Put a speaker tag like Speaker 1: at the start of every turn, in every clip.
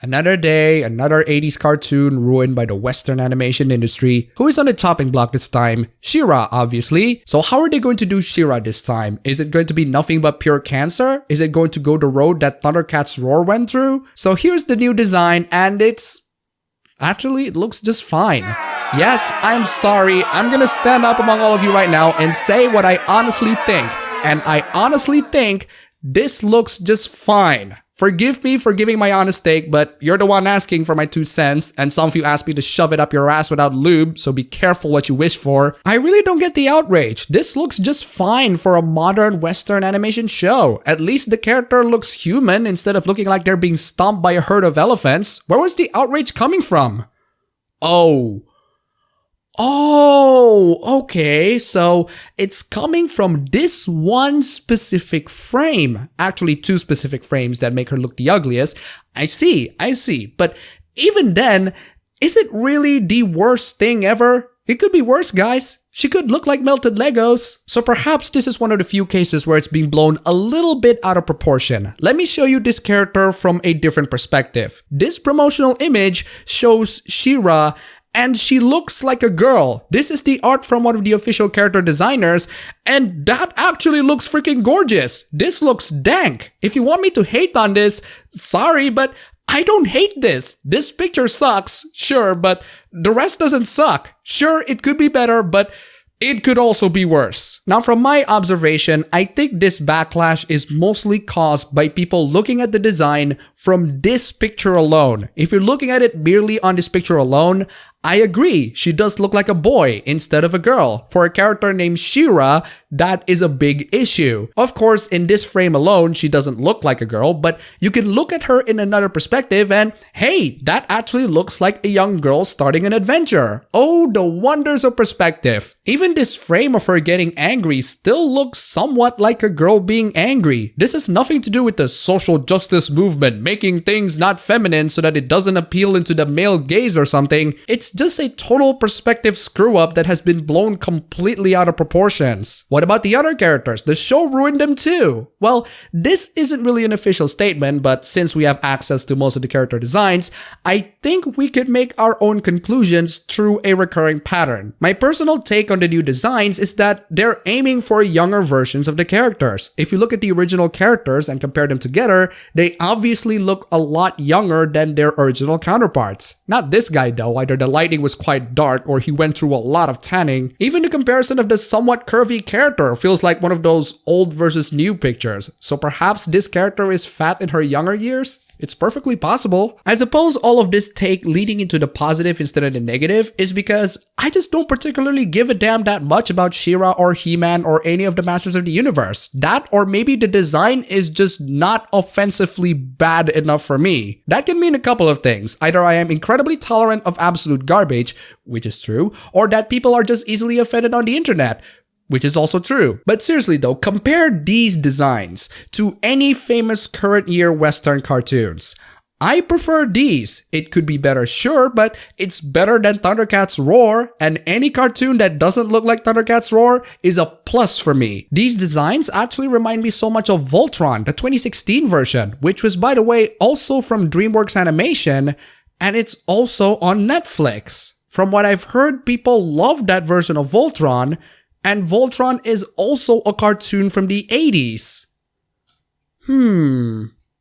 Speaker 1: Another day, another 80s cartoon ruined by the Western animation industry. Who is on the chopping block this time? She-Ra, obviously. So how are they going to do She-Ra this time? Is it going to be nothing but pure cancer? Is it going to go the road that Thundercats Roar went through? So here's the new design, and actually, it looks just fine. Yes, I'm sorry. I'm gonna stand up among all of you right now and say what I honestly think. And I honestly think this looks just fine. Forgive me for giving my honest take, but you're the one asking for my 2 cents, and some of you asked me to shove it up your ass without lube, so be careful what you wish for. I really don't get the outrage. This looks just fine for a modern Western animation show. At least the character looks human instead of looking like they're being stomped by a herd of elephants. Where was the outrage coming from? Oh, okay, so it's coming from this one specific frame. Actually, 2 specific frames that make her look the ugliest. I see, but even then, is it really the worst thing ever? It could be worse, guys. She could look like melted Legos. So perhaps this is one of the few cases where it's being blown a little bit out of proportion. Let me show you this character from a different perspective. This promotional image shows She-Ra, and she looks like a girl. This is the art from one of the official character designers, and that actually looks freaking gorgeous. This looks dank. If you want me to hate on this, sorry, but I don't hate this. This picture sucks, sure, but the rest doesn't suck. Sure, it could be better, but it could also be worse. Now, from my observation, I think this backlash is mostly caused by people looking at the design from this picture alone. If you're looking at it merely on this picture alone, I agree, she does look like a boy instead of a girl. For a character named She-Ra, that is a big issue. Of course, in this frame alone, she doesn't look like a girl, but you can look at her in another perspective and, hey, that actually looks like a young girl starting an adventure. Oh, the wonders of perspective. Even this frame of her getting angry still looks somewhat like a girl being angry. This has nothing to do with the social justice movement, making things not feminine so that it doesn't appeal into the male gaze or something. It's just a total perspective screw up that has been blown completely out of proportions. What about the other characters? The show ruined them too. Well, this isn't really an official statement, but since we have access to most of the character designs, I think we could make our own conclusions through a recurring pattern. My personal take on the new designs is that they're aiming for younger versions of the characters. If you look at the original characters and compare them together, they obviously look a lot younger than their original counterparts. Not this guy though, either the lighting was quite dark or he went through a lot of tanning. Even the comparison of the somewhat curvy character feels like one of those old versus new pictures. So perhaps this character is fat in her younger years? It's perfectly possible. I suppose all of this take leading into the positive instead of the negative is because I just don't particularly give a damn that much about She-Ra or He-Man or any of the Masters of the Universe. That or maybe the design is just not offensively bad enough for me. That can mean a couple of things. Either I am incredibly tolerant of absolute garbage, which is true, or that people are just easily offended on the internet, which is also true. But seriously though, compare these designs to any famous current year Western cartoons. I prefer these. It could be better, sure, but it's better than Thundercats Roar, and any cartoon that doesn't look like Thundercats Roar is a plus for me. These designs actually remind me so much of Voltron, the 2016 version, which was, by the way, also from DreamWorks Animation, and it's also on Netflix. From what I've heard, people love that version of Voltron, and Voltron is also a cartoon from the 80s.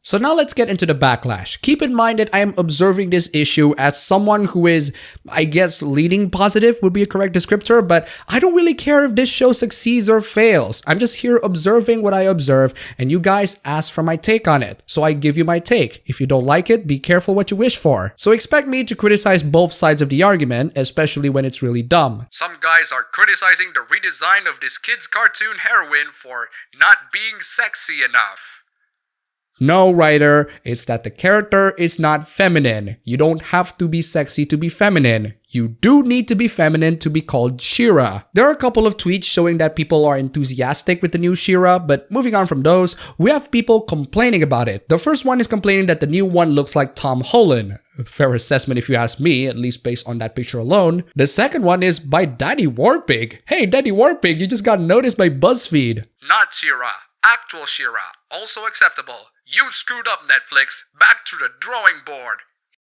Speaker 1: So now let's get into the backlash. Keep in mind that I am observing this issue as someone who is, I guess, leaning positive would be a correct descriptor, but I don't really care if this show succeeds or fails. I'm just here observing what I observe, and you guys ask for my take on it. So I give you my take. If you don't like it, be careful what you wish for. So expect me to criticize both sides of the argument, especially when it's really dumb. Some guys are criticizing the redesign of this kid's cartoon heroine for not being sexy enough. No, writer, it's that the character is not feminine. You don't have to be sexy to be feminine. You do need to be feminine to be called She-Ra. There are a couple of tweets showing that people are enthusiastic with the new She-Ra, but moving on from those, we have people complaining about it. The first one is complaining that the new one looks like Tom Holland. Fair assessment if you ask me, at least based on that picture alone. The second one is by Daddy Warpig. Hey, Daddy Warpig, you just got noticed by BuzzFeed. Not She-Ra. Actual She-Ra. Also acceptable. You screwed up, Netflix. Back to the drawing board.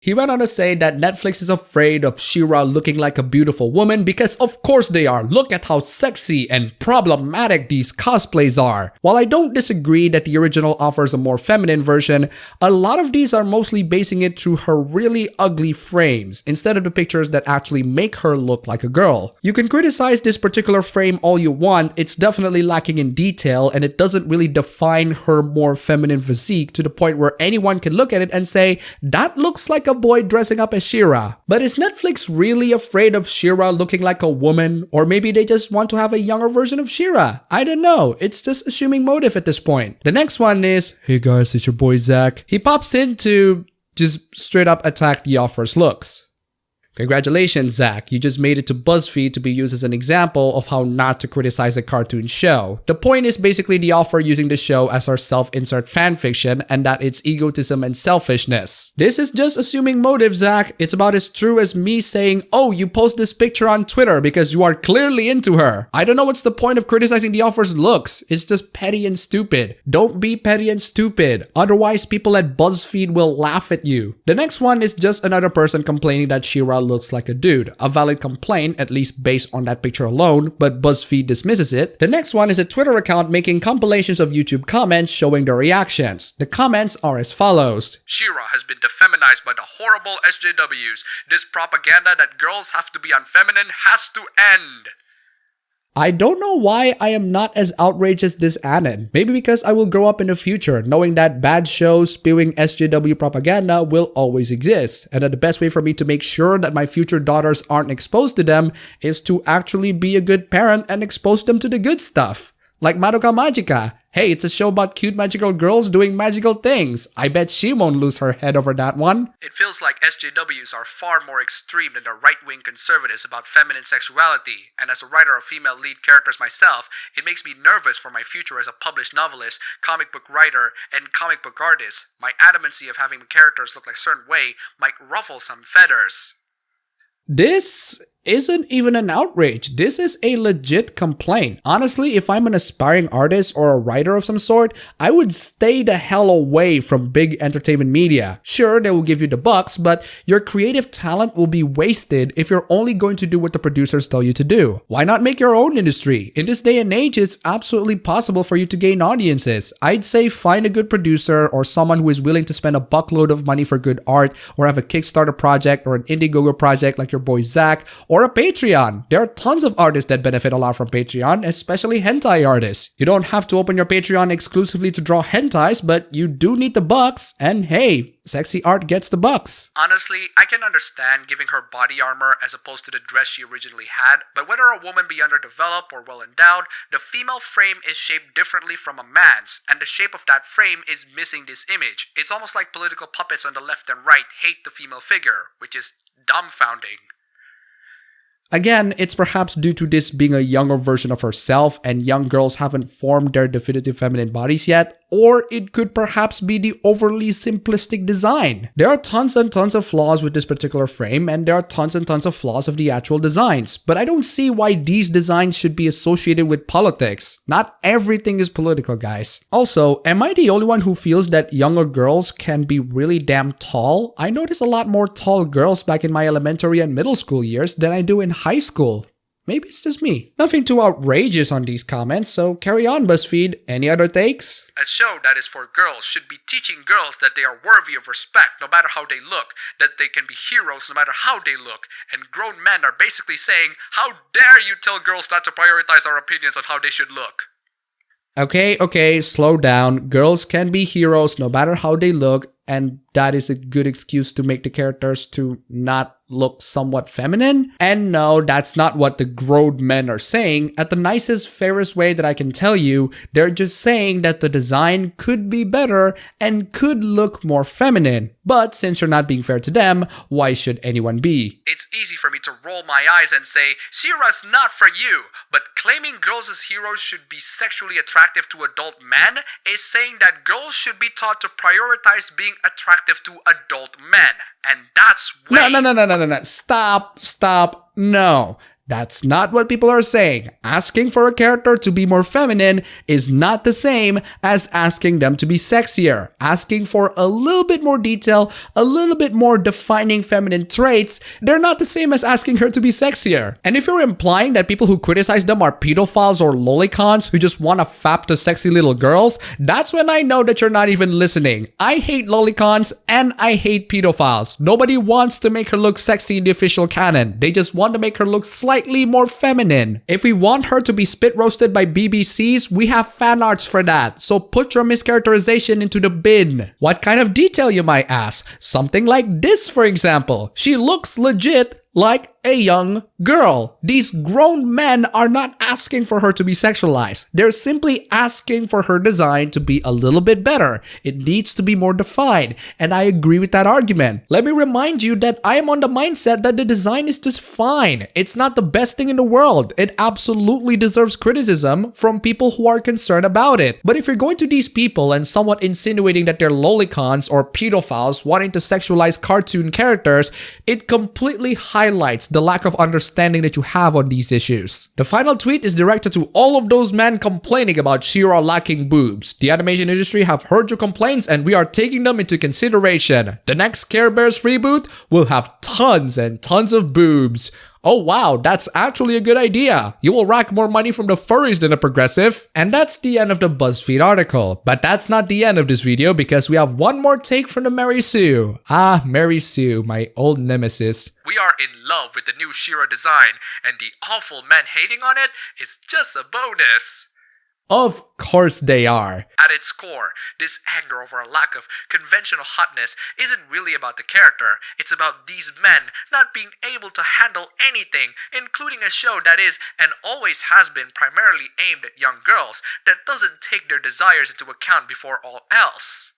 Speaker 1: He went on to say that Netflix is afraid of She-Ra looking like a beautiful woman because of course they are. Look at how sexy and problematic these cosplays are. While I don't disagree that the original offers a more feminine version, a lot of these are mostly basing it through her really ugly frames instead of the pictures that actually make her look like a girl. You can criticize this particular frame all you want, it's definitely lacking in detail and it doesn't really define her more feminine physique to the point where anyone can look at it and say, that looks like a boy dressing up as She-Ra. But is Netflix really afraid of She-Ra looking like a woman? Or maybe they just want to have a younger version of She-Ra? I don't know. It's just assuming motive at this point. The next one is, hey guys, it's your boy Zach. He pops in to just straight up attack the offer's looks. Congratulations, Zach. You just made it to BuzzFeed to be used as an example of how not to criticize a cartoon show. The point is basically the offer using the show as our self-insert fanfiction and that it's egotism and selfishness. This is just assuming motive, Zach. It's about as true as me saying, oh, you post this picture on Twitter because you are clearly into her. I don't know what's the point of criticizing the offer's looks. It's just petty and stupid. Don't be petty and stupid. Otherwise, people at BuzzFeed will laugh at you. The next one is just another person complaining that She-Ra looks like a dude. A valid complaint, at least based on that picture alone, but BuzzFeed dismisses it. The next one is a Twitter account making compilations of YouTube comments showing their reactions. The comments are as follows. She-Ra has been defeminized by the horrible SJWs. This propaganda that girls have to be unfeminine has to end. I don't know why I am not as outraged as this Anon. Maybe because I will grow up in the future knowing that bad shows spewing SJW propaganda will always exist, and that the best way for me to make sure that my future daughters aren't exposed to them is to actually be a good parent and expose them to the good stuff. Like Madoka Magica. Hey, it's a show about cute magical girls doing magical things. I bet she won't lose her head over that one. It feels like SJWs are far more extreme than the right-wing conservatives about feminine sexuality, and as a writer of female lead characters myself, it makes me nervous for my future as a published novelist, comic book writer, and comic book artist. My adamancy of having characters look like a certain way might ruffle some feathers. This isn't even an outrage. This is a legit complaint. Honestly, if I'm an aspiring artist or a writer of some sort, I would stay the hell away from big entertainment media. Sure, they will give you the bucks, but your creative talent will be wasted if you're only going to do what the producers tell you to do. Why not make your own industry? In this day and age, it's absolutely possible for you to gain audiences. I'd say find a good producer or someone who is willing to spend a buckload of money for good art, or have a Kickstarter project or an Indiegogo project like your boy Zach, or a Patreon. There are tons of artists that benefit a lot from Patreon, especially hentai artists. You don't have to open your Patreon exclusively to draw hentais, but you do need the bucks, and hey, sexy art gets the bucks. Honestly, I can understand giving her body armor as opposed to the dress she originally had, but whether a woman be underdeveloped or well endowed, the female frame is shaped differently from a man's, and the shape of that frame is missing this image. It's almost like political puppets on the left and right hate the female figure, which is dumbfounding. Again, it's perhaps due to this being a younger version of herself and young girls haven't formed their definitive feminine bodies yet, or it could perhaps be the overly simplistic design. There are tons and tons of flaws with this particular frame, and there are tons and tons of flaws of the actual designs, but I don't see why these designs should be associated with politics. Not everything is political, guys. Also, am I the only one who feels that younger girls can be really damn tall? I notice a lot more tall girls back in my elementary and middle school years than I do in high school. Maybe it's just me. Nothing too outrageous on these comments, so carry on, BuzzFeed. Any other takes? A show that is for girls should be teaching girls that they are worthy of respect no matter how they look, that they can be heroes no matter how they look, and grown men are basically saying, how dare you tell girls not to prioritize our opinions on how they should look? Okay, slow down. Girls can be heroes no matter how they look, and that is a good excuse to make the characters to not look somewhat feminine. And no, that's not what the grown men are saying. At the nicest, fairest way that I can tell you, they're just saying that the design could be better and could look more feminine. But since you're not being fair to them, why should anyone be? It's easy for me to roll my eyes and say, She-Ra's not for you, but claiming girls as heroes should be sexually attractive to adult men is saying that girls should be taught to prioritize being attractive to adult men. And that's way... No. Stop. No. That's not what people are saying. Asking for a character to be more feminine is not the same as asking them to be sexier. Asking for a little bit more detail, a little bit more defining feminine traits, they're not the same as asking her to be sexier. And if you're implying that people who criticize them are pedophiles or lolicons who just want to fap to sexy little girls, that's when I know that you're not even listening. I hate lolicons and I hate pedophiles. Nobody wants to make her look sexy in the official canon. They just want to make her look slightly more feminine. If we want her to be spit roasted by BBCs, we have fan arts for that. So put your mischaracterization into the bin. What kind of detail, you might ask? Something like this, for example. She looks legit like a young girl. These grown men are not asking for her to be sexualized. They're simply asking for her design to be a little bit better. It needs to be more defined, and I agree with that argument. Let me remind you that I am on the mindset that the design is just fine. It's not the best thing in the world. It absolutely deserves criticism from people who are concerned about it. But if you're going to these people and somewhat insinuating that they're lolicons or pedophiles wanting to sexualize cartoon characters, it completely highlights the lack of understanding that you have on these issues. The final tweet is directed to all of those men complaining about She-Ra lacking boobs. The animation industry have heard your complaints and we are taking them into consideration. The next Care Bears reboot will have tons and tons of boobs. Oh wow, that's actually a good idea. You will rack more money from the furries than a progressive. And that's the end of the BuzzFeed article. But that's not the end of this video because we have one more take from the Mary Sue. Ah, Mary Sue, my old nemesis.
Speaker 2: We are in love with the new She-Ra design, and the awful men hating on it is just a bonus.
Speaker 1: Of course they are.
Speaker 2: At its core, this anger over a lack of conventional hotness isn't really about the character. It's about these men not being able to handle anything, including a show that is and always has been primarily aimed at young girls that doesn't take their desires into account before all else.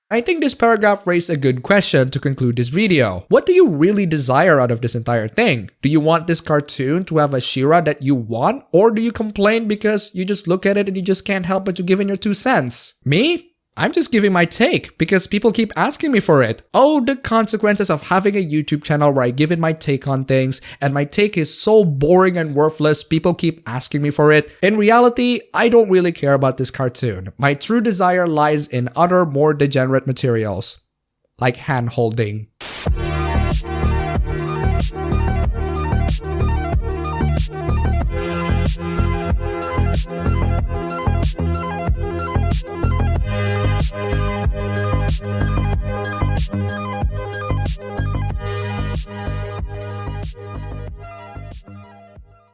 Speaker 1: I think this paragraph raised a good question to conclude this video. What do you really desire out of this entire thing? Do you want this cartoon to have a She-Ra that you want? Or do you complain because you just look at it and you just can't help but to give in your 2 cents? Me? I'm just giving my take because people keep asking me for it. Oh, the consequences of having a YouTube channel where I give it my take on things and my take is so boring and worthless, people keep asking me for it. In reality, I don't really care about this cartoon. My true desire lies in other more degenerate materials, like hand-holding.